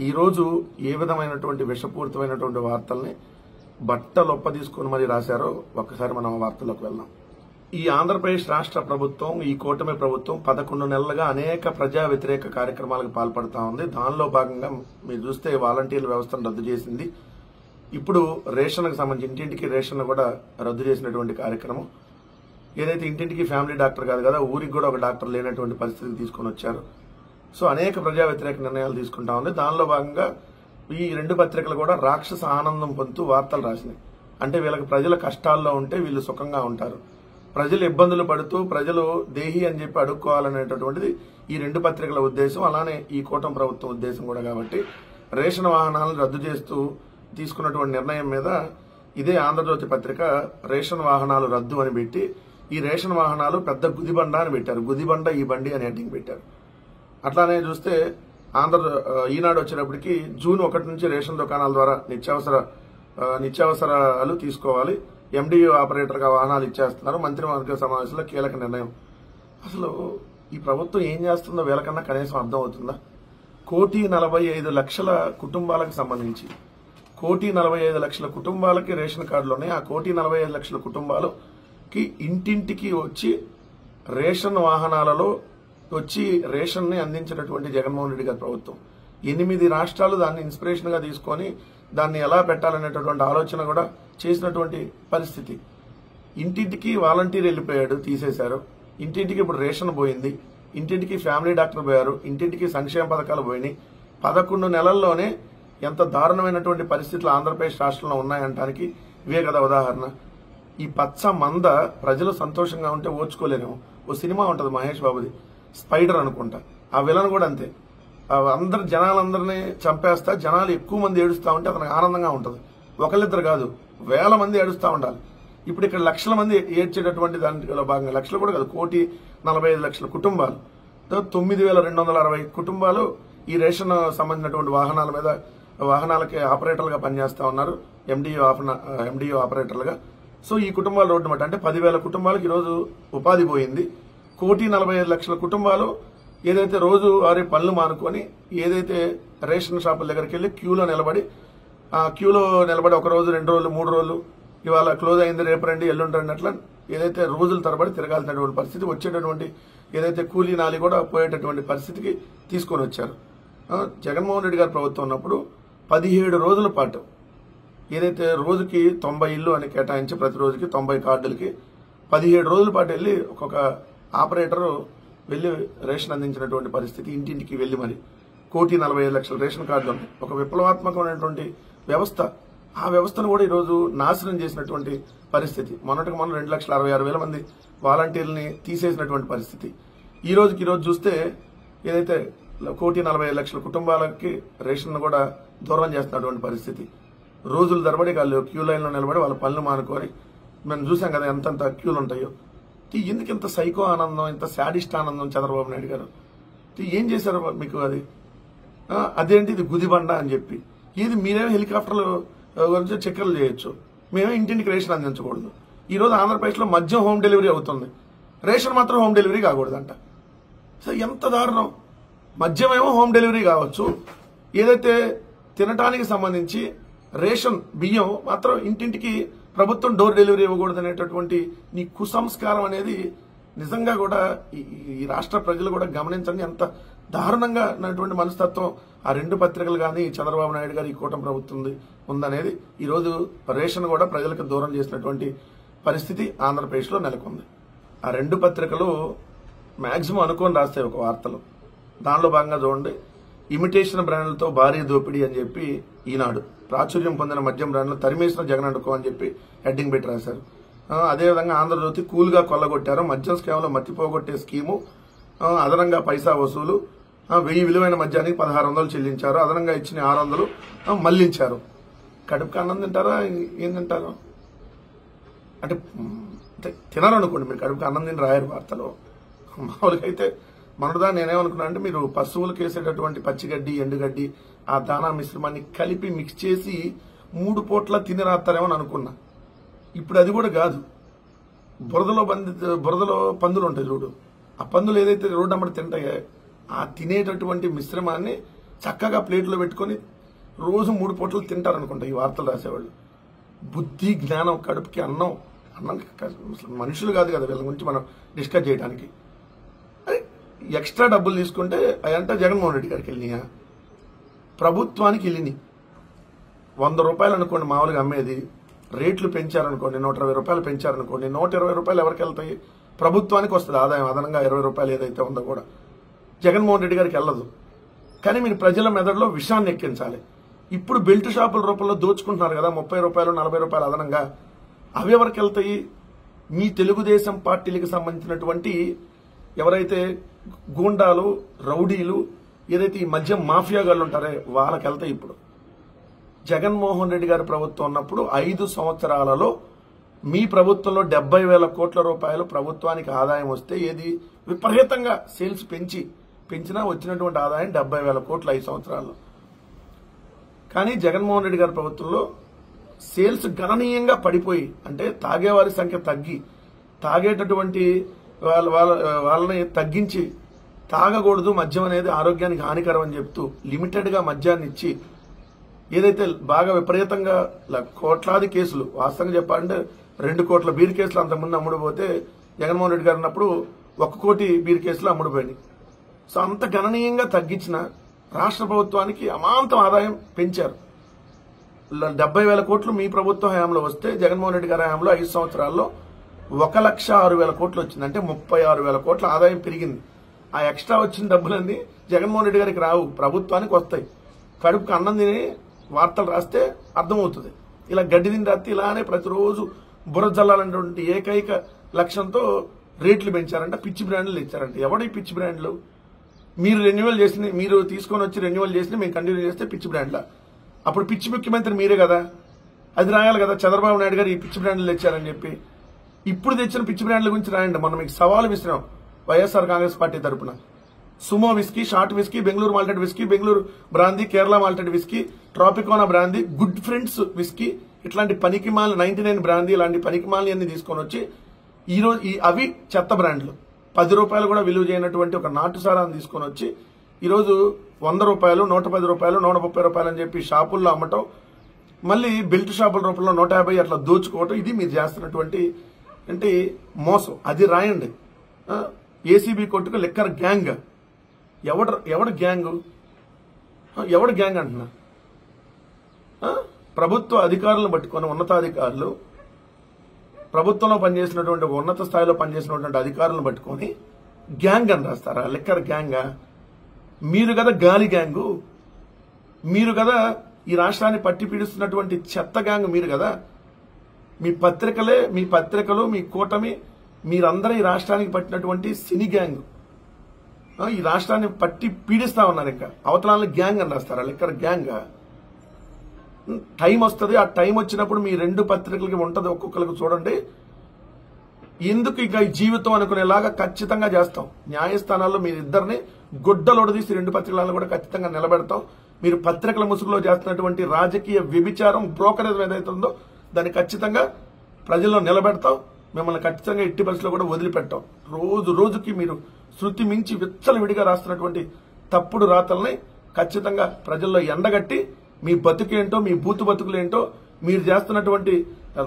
ఈ రోజు ఏ విధమైనటువంటి విషపూరితమైనటువంటి వార్తల్ని బట్టలొప్ప తీసుకుని మరి రాశారో ఒక్కసారి మనం ఆ వార్తల్లోకి వెళ్దాం. ఈ ఆంధ్రప్రదేశ్ రాష్ట్ర ప్రభుత్వం, ఈ కూటమి ప్రభుత్వం 11 నెలలుగా అనేక ప్రజా వ్యతిరేక కార్యక్రమాలకు పాల్పడతా ఉంది. దానిలో భాగంగా మీరు చూస్తే వాలంటీర్ల వ్యవస్థను రద్దు చేసింది. ఇప్పుడు రేషన్కు సంబంధించి ఇంటింటికి రేషన్ కూడా రద్దు చేసినటువంటి కార్యక్రమం. ఏదైతే ఇంటింటికి ఫ్యామిలీ డాక్టర్ కాదు కదా, ఊరికి కూడా ఒక డాక్టర్ లేనటువంటి పరిస్థితిని తీసుకొని వచ్చారు. సో అనేక ప్రజా వ్యతిరేక నిర్ణయాలు తీసుకుంటా ఉంది. దానిలో భాగంగా ఈ 2 పత్రికలు కూడా రాక్షస ఆనందం పొందుతూ వార్తలు రాసినాయి. అంటే వీళ్ళకి ప్రజల కష్టాల్లో ఉంటే వీళ్ళు సుఖంగా ఉంటారు, ప్రజలు ఇబ్బందులు పడుతూ ప్రజలు దేహి అని చెప్పి అడుక్కోవాలనేటటువంటిది ఈ 2 పత్రికల ఉద్దేశం. అలానే ఈ కూటమి ప్రభుత్వం ఉద్దేశం కూడా. కాబట్టి రేషన్ వాహనాలను రద్దు చేస్తూ తీసుకున్నటువంటి నిర్ణయం మీద ఇదే ఆంధ్రజ్యోతి పత్రిక రేషన్ వాహనాలు రద్దు అని పెట్టి ఈ రేషన్ వాహనాలు పెద్ద గుదిబండ అని పెట్టారు. గుదిబండ ఈ బండి అని హెడ్డింగ్ పెట్టారు. అట్లానే చూస్తే ఈనాడు వచ్చేటప్పటికి జూన్ 1 నుంచి రేషన్ దుకాణాల ద్వారా నిత్యావసరాలు తీసుకోవాలి, ఎండియూ ఆపరేటర్ గా వాహనాలు ఇచ్చేస్తున్నారు. మంత్రివర్గ సమావేశంలో కీలక నిర్ణయం. అసలు ఈ ప్రభుత్వం ఏం చేస్తుందో వీళ్ళకన్నా కనీసం అర్థం అవుతుందా? 1,45,00,000 కుటుంబాలకు సంబంధించి 1,45,00,000 కుటుంబాలకి రేషన్ కార్డులు ఉన్నాయి. ఆ 1,45,00,000 కుటుంబాలకి ఇంటింటికి వచ్చి రేషన్ వాహనాలలో వచ్చి రేషన్ ని అందించినటువంటి జగన్మోహన్ రెడ్డి గారి ప్రభుత్వం. 8 రాష్ట్రాలు దాన్ని ఇన్స్పిరేషన్ గా తీసుకొని దాన్ని ఎలా పెట్టాలనేటటువంటి ఆలోచన కూడా చేసినటువంటి పరిస్థితి. ఇంటింటికి వాలంటీర్ వెళ్ళిపోయాడు, తీసేశారు. ఇంటింటికి ఇప్పుడు రేషన్ పోయింది, ఇంటింటికి ఫ్యామిలీ డాక్టర్ పోయారు, ఇంటింటికి సంక్షేమ పథకాలు పోయినాయి. 11 నెలల్లోనే ఎంత దారుణమైనటువంటి పరిస్థితులు ఆంధ్రప్రదేశ్ రాష్ట్రంలో ఉన్నాయంటానికి ఇవే కదా ఉదాహరణ. ఈ పచ్చ మంద ప్రజలు సంతోషంగా ఉంటే ఓర్చుకోలేరేమో. ఓ సినిమా ఉంటది మహేష్ బాబుది, స్పైడర్ అనుకుంటా. ఆ విలన్ కూడా అంతే, అందరు జనాలందరినీ చంపేస్తా జనాలు ఎక్కువ మంది ఏడుస్తా ఉంటే అతనికి ఆనందంగా ఉంటుంది. ఒకళ్ళిద్దరు కాదు, వేల మంది ఏడుస్తా ఉండాలి. ఇప్పుడు ఇక్కడ లక్షల మంది ఏడ్చేటటువంటి దాంట్లో భాగంగా, లక్షలు కూడా కాదు, 1,45,00,000 కుటుంబాలు, 9,260 కుటుంబాలు ఈ రేషన్ సంబంధించినటువంటి వాహనాలకి ఆపరేటర్లుగా పనిచేస్తా ఉన్నారు, ఎండియూ ఆపరేటర్లుగా. సో ఈ కుటుంబాలు రోడ్డు మాట అంటే 10,000 కుటుంబాలకు ఈరోజు ఉపాధి పోయింది. 1,45,00,000 కుటుంబాలు ఏదైతే రోజు వారి పనులు మానుకొని ఏదైతే రేషన్ షాపుల దగ్గరికి వెళ్లి క్యూలో నిలబడి ఒక రోజు 2 రోజులు 3 రోజులు, ఇవాళ క్లోజ్ అయింది రేపు రండి ఎల్లుండి రండి, అట్లా ఏదైతే రోజుల తరబడి తిరగాల్సినటువంటి పరిస్థితి, వచ్చేటటువంటి ఏదైతే కూలీ నాలి కూడా పోయేటటువంటి పరిస్థితికి తీసుకొని వచ్చారు. జగన్మోహన్ రెడ్డి గారి ప్రభుత్వం ఉన్నప్పుడు 17 రోజుల పాటు ఏదైతే రోజుకి 90 ఇళ్లు అని కేటాయించి ప్రతి రోజుకి 90 కార్డులకి 17 రోజుల పాటు వెళ్లి ఒక్కొక్క ఆపరేటర్ వెళ్లి రేషన్ అందించినటువంటి పరిస్థితి. ఇంటింటికి వెళ్లి మరి 1,45,00,000 రేషన్ కార్డులు ఉన్నాయి. ఒక విప్లవాత్మకమైనటువంటి వ్యవస్థ. ఆ వ్యవస్థను కూడా ఈరోజు నాశనం చేసినటువంటి పరిస్థితి. మొన్నటికి మొన్న 2,66,000 మంది వాలంటీర్లని తీసేసినటువంటి పరిస్థితి. ఈ రోజుకి చూస్తే ఏదైతే 1,45,00,000 కుటుంబాలకి రేషన్ కూడా దూరం చేస్తున్నటువంటి పరిస్థితి. రోజుల తరబడి వాళ్ళు క్యూ లైన్ లో నిలబడి వాళ్ళ పనులు మానుకొని మనం చూసాం కదా ఎంతంత క్యూలు ఉంటాయో. ఎందుకు ఇంత సైకో ఆనందం, ఇంత శాడిస్ట్ ఆనందం చంద్రబాబు నాయుడు గారు? ఏం చేశారు మీకు? అదేంటి ఇది గుదిబండ అని చెప్పి, ఇది మీరేమో హెలికాప్టర్లు గురించి చక్కర్లు చేయొచ్చు, మేమే ఇంటింటికి రేషన్ అందించకూడదు. ఈ రోజు ఆంధ్రప్రదేశ్ లో మద్యం హోమ్ డెలివరీ అవుతుంది, రేషన్ మాత్రం హోమ్ డెలివరీ కాకూడదంట. సో ఎంత దారుణం! మద్యమేమో హోమ్ డెలివరీ కావచ్చు, ఏదైతే తినటానికి సంబంధించి రేషన్ బియ్యం మాత్రం ఇంటింటికి ప్రభుత్వం డోర్ డెలివరీ ఇవ్వకూడదు అనేటటువంటి నీ కుసంస్కారం అనేది నిజంగా కూడా ఈ రాష్ట్ర ప్రజలు కూడా గమనించండి ఎంత దారుణంగా ఉన్నటువంటి మనస్తత్వం ఆ 2 పత్రికలు కానీ చంద్రబాబు నాయుడు గారు ఈ కూటమి ప్రభుత్వం ఉందనేది. ఈ రోజు రేషన్ కూడా ప్రజలకు దూరం చేసినటువంటి పరిస్థితి ఆంధ్రప్రదేశ్ లో నెలకొంది. ఆ 2 పత్రికలు మాక్సిమం అనుకోని రాస్తాయి ఒక వార్తలు. దానిలో భాగంగా చూడండి, ఇమిటేషన్ బ్రాండ్లతో భారీ దోపిడీ అని చెప్పి ఈనాడు, ప్రాచుర్యం పొందిన మద్యం బ్రాండ్లు తరిమేసిన జగన్ అడ్డుకో అని చెప్పి హెడ్డింగ్ పెట్టి రాశారు. అదేవిధంగా ఆంధ్రజ్యోతి కూల్ గా కొల్లగొట్టారు, మద్యం స్కామ్లో మత్తిపోగొట్టే స్కీము, అదనంగా పైసా వసూలు, 1000 విలువైన మద్యానికి 1,600 చెల్లించారు, అదనంగా ఇచ్చిన 600 మళ్లించారు. కడుపుకి అన్నం తింటారా? ఏం తింటారు అంటే తినరనుకోండి, మీరు కడుపుకి అన్నం తిని రాయరు వార్తలో. మామూలుగా అయితే మనదా నేనేమనుకున్నా అంటే మీరు పశువులకు వేసేటటువంటి పచ్చిగడ్డి ఎండుగడ్డి ఆ దానా మిశ్రమాన్ని కలిపి మిక్స్ చేసి 3 పూట్ల తిని రాస్తారేమో అని అనుకున్నా. ఇప్పుడు అది కూడా కాదు. బురదలో పందులు ఉంటాయి చూడు, ఆ పందులు ఏదైతే రోడ్డు అమ్మడి తింటాయో ఆ తినేటటువంటి మిశ్రమాన్ని చక్కగా ప్లేట్లో పెట్టుకొని రోజు 3 పూటలు తింటారనుకుంటా ఈ వార్తలు రాసేవాళ్ళు. బుద్ధి జ్ఞానం కడుపుకి అన్నం మనుషులు కాదు కదా వీళ్ళ గురించి మనం డిస్కస్ చేయడానికి. ఎక్స్ట్రా డబ్బులు తీసుకుంటే అదంతా జగన్మోహన్ రెడ్డి గారికి వెళ్ళినాయా, ప్రభుత్వానికి వెళ్ళినాయి. 100 రూపాయలు అనుకోండి మామూలుగా అమ్మేది, రేట్లు పెంచారనుకోండి, 120 రూపాయలు పెంచారనుకోండి, 120 రూపాయలు ఎవరికి వెళ్తాయి? ప్రభుత్వానికి వస్తుంది ఆదాయం. అదనంగా 20 రూపాయలు ఏదైతే ఉందో కూడా జగన్మోహన్ రెడ్డి గారికి వెళ్ళదు. కానీ మీరు ప్రజల మెదడులో విషాన్ని ఎక్కించాలి. ఇప్పుడు బెల్ట్ షాపుల రూపంలో దోచుకుంటున్నారు కదా 30 రూపాయలు 40 రూపాయలు అదనంగా, అవి ఎవరికి వెళ్తాయి? మీ తెలుగుదేశం పార్టీలకు సంబంధించినటువంటి ఎవరైతే గూండాలు రౌడీలు ఏదైతే ఈ మద్యం మాఫియాగాళ్ళు ఉంటారో వాళ్ళకి వెళ్తాయి. ఇప్పుడు జగన్మోహన్ రెడ్డి గారి ప్రభుత్వం ఉన్నప్పుడు 5 సంవత్సరాలలో మీ ప్రభుత్వంలో 70,000 కోట్ల రూపాయలు ప్రభుత్వానికి ఆదాయం వస్తే ఏది విపరీతంగా సేల్స్ పెంచినా వచ్చినటువంటి ఆదాయం 70,000 కోట్లు 5 సంవత్సరాల్లో. కానీ జగన్మోహన్ రెడ్డి గారి ప్రభుత్వంలో సేల్స్ గణనీయంగా పడిపోయి, అంటే తాగేవారి సంఖ్య తగ్గి, తాగేటటువంటి వాళ్ళని తగ్గించి, తాగకూడదు మద్యం అనేది ఆరోగ్యానికి హానికరం అని చెప్తూ లిమిటెడ్ గా మద్యాన్ని ఇచ్చి ఏదైతే బాగా విపరీతంగా కోట్లాది కేసులు, వాస్తవంగా చెప్పాలంటే 2 కోట్ల బీర్ కేసులు అంతకుముందు అమ్ముడుపోతే జగన్మోహన్ రెడ్డి గారు ఉన్నప్పుడు 1 కోటి బీర్ కేసులు అమ్ముడుపోయినాయి. సో అంత గణనీయంగా తగ్గించిన రాష్ట్ర ప్రభుత్వానికి అమాంతం ఆదాయం పెంచారు. 70,000 కోట్లు మీ ప్రభుత్వ హయాంలో వస్తే జగన్మోహన్ రెడ్డి గారి హయాంలో 5 సంవత్సరాల్లో 1,06,000 కోట్లు వచ్చింది. అంటే 36,000 కోట్ల ఆదాయం పెరిగింది. ఆ ఎక్స్ట్రా వచ్చిన డబ్బులన్నీ జగన్మోహన్ రెడ్డి గారికి రావు, ప్రభుత్వానికి వస్తాయి. కడుపుకు అన్నం తిని వార్తలు రాస్తే అర్థమవుతుంది. ఇలా గడ్డి తిని రాస్తే ఇలానే ప్రతిరోజు బుర్ర జల్లాలనేటువంటి ఏకైక లక్ష్యంతో రేట్లు పెంచారంట, పిచ్చి బ్రాండ్లు ఇచ్చారంట. ఎవడి పిచ్చి బ్రాండ్లు? మీరు రెన్యువల్ చేసింది, మీరు తీసుకొని వచ్చి రెన్యువల్ చేసి మేము కంటిన్యూ చేస్తే పిచ్చి బ్రాండ్లా? అప్పుడు పిచ్చి ముఖ్యమంత్రి మీరే కదా, అది రాయాలి కదా. చంద్రబాబు నాయుడు గారు ఈ పిచ్చి బ్రాండ్లు తెచ్చారని చెప్పి ఇప్పుడు తెచ్చిన పిచ్చి బ్రాండ్ల గురించి రాయండి. మనం మీకు సవాలు విసిరాం వైఎస్ఆర్ కాంగ్రెస్ పార్టీ తరఫున. Sumo whisky, short whisky, Bengaluru malted whisky, Bengaluru brandy, Kerala malted whisky, Tropicana brandy, good friends whisky, ఇట్లాంటి పనికిమాల 99 బ్రాందీ ఇలాంటి పనికిమాలని అన్ని తీసుకొని వచ్చి ఈరోజు అవి చెత్త బ్రాండ్లు 10 రూపాయలు కూడా విలువ చేయనటువంటి ఒక నాటు సారాన్ని తీసుకొని వచ్చి ఈరోజు 100 రూపాయలు 110 రూపాయలు 130 రూపాయలు అని చెప్పి షాపుల్లో అమ్మటం, మళ్ళీ బెల్ట్ షాపుల రూపంలో 150 అట్లా దోచుకోవటం, ఇది మీరు చేస్తున్నటువంటి అంటే మోసం. అది రాయండి. ఏసీబీ కోర్టుకు లిక్కర్ గ్యాంగ్. ఎవడు గ్యాంగ్? ఎవడు గ్యాంగ్ అంటున్నా? ప్రభుత్వ అధికారులను పట్టుకొని ఉన్నతాధికారులు, ప్రభుత్వంలో పనిచేసినటువంటి ఉన్నత స్థాయిలో పనిచేసినటువంటి అధికారులను పట్టుకొని గ్యాంగ్ అని రాస్తారా? లిక్కర్ గ్యాంగా? మీరు కదా గాలి గ్యాంగు, మీరు కదా ఈ రాష్ట్రాన్ని పట్టి పీడిస్తున్నటువంటి చెత్త గ్యాంగ్ మీరు కదా. మీ పత్రికలు మీ కూటమి మీరందరూ ఈ రాష్ట్రానికి పట్టినటువంటి సినీ గ్యాంగ్. ఈ రాష్ట్రాన్ని పట్టి పీడిస్తా ఉన్నారు. ఇంకా అవతలాలను గ్యాంగ్ అని రాస్తారా? లిక్కర్ గ్యాంగా? టైం వస్తుంది, ఆ టైం వచ్చినప్పుడు మీ 2 పత్రికలకి ఉంటది, ఒక్కొక్కరికి చూడండి. ఎందుకు ఇక ఈ జీవితం అనుకునేలాగా ఖచ్చితంగా చేస్తాం. న్యాయస్థానాల్లో మీరిద్దరిని గుడ్డలొడదీసి 2 పత్రికలను కూడా ఖచ్చితంగా నిలబెడతాం. మీరు పత్రికల ముసుగులో చేస్తున్నటువంటి రాజకీయ వ్యభిచారం, బ్రోకరేజ్ ఏదైతే ఉందో దాన్ని ఖచ్చితంగా ప్రజల్లో నిలబెడతాం. మిమ్మల్ని ఖచ్చితంగా ఎట్టి పరిస్థితుల్లో కూడా వదిలిపెట్టాం. రోజుకి మీరు శృతి మించి విచ్చలవిడిగా రాస్తున్నటువంటి తప్పుడు రాతల్ని ఖచ్చితంగా ప్రజల్లో ఎండగట్టి మీ బతుకేంటో, మీ బూతు బతుకులేంటో, మీరు చేస్తున్నటువంటి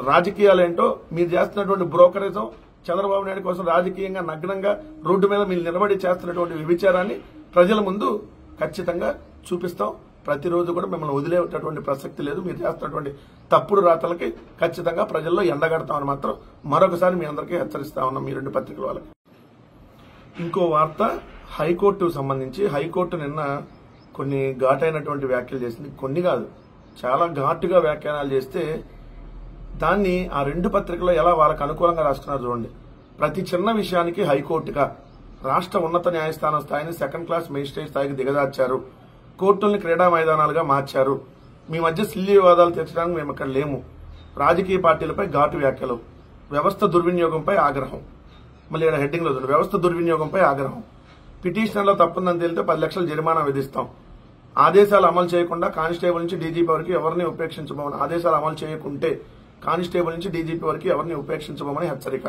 రాజకీయాలేంటో, మీరు చేస్తున్నటువంటి బ్రోకరేజం, చంద్రబాబు నాయుడు కోసం రాజకీయంగా నగ్నంగా రోడ్డు మీద మీరు నిలబడి చేస్తున్నటువంటి వ్యభిచారాన్ని ప్రజల ముందు ఖచ్చితంగా చూపిస్తాం. ప్రతిరోజు కూడా మిమ్మల్ని వదిలేటటువంటి ప్రసక్తి లేదు. మీరు చేస్తున్నటువంటి తప్పుడు రాతలకి ఖచ్చితంగా ప్రజల్లో ఎండగడతామని మాత్రం మరొకసారి మీ అందరికీ హెచ్చరిస్తా ఉన్నాం మీ 2 పత్రికల వాళ్ళకి. ఇంకో వార్త హైకోర్టుకు సంబంధించి. హైకోర్టు నిన్న కొన్ని ఘాటైనటువంటి వ్యాఖ్యలు చేసింది. కొన్ని కాదు, చాలా ఘాటుగా వ్యాఖ్యానాలు చేస్తే దాన్ని ఆ 2 పత్రికల్లో ఎలా వాళ్ళకు అనుకూలంగా రాసుకున్నారు చూడండి. ప్రతి చిన్న విషయానికి హైకోర్టుగా రాష్ట్ర ఉన్నత న్యాయస్థానం స్థాయిని 2nd క్లాస్ మేజిస్ట్రేట్ స్థాయికి దిగజార్చారు. కోర్టుల్ని క్రీడా మైదానాలుగా మార్చారు. మీ మధ్య సిల్లి వివాదాలు తీర్చడానికి మేము ఇక్కడ లేము. రాజకీయ పార్టీలపై ఘాటు వ్యాఖ్యలు. వ్యవస్థ దుర్వినియోగంపై ఆగ్రహం. మళ్ళీ ఇక్కడ హెడ్డింగ్ లో వ్యవస్థ దుర్వినియోగంపై ఆగ్రహం. పిటిషనర్లో తప్పుందని తేలితే 10 లక్షల జరిమానా విధిస్తాం. ఆదేశాలు అమలు చేయకుండా కానిస్టేబుల్ నుంచి డీజీపీ వరకు ఎవరిని ఉపేక్షించబోమని. ఆదేశాలు అమలు చేయకుంటే కానిస్టేబుల్ నుంచి డీజీపీ వరకు ఎవరిని ఉపేక్షించబోమని హెచ్చరిక.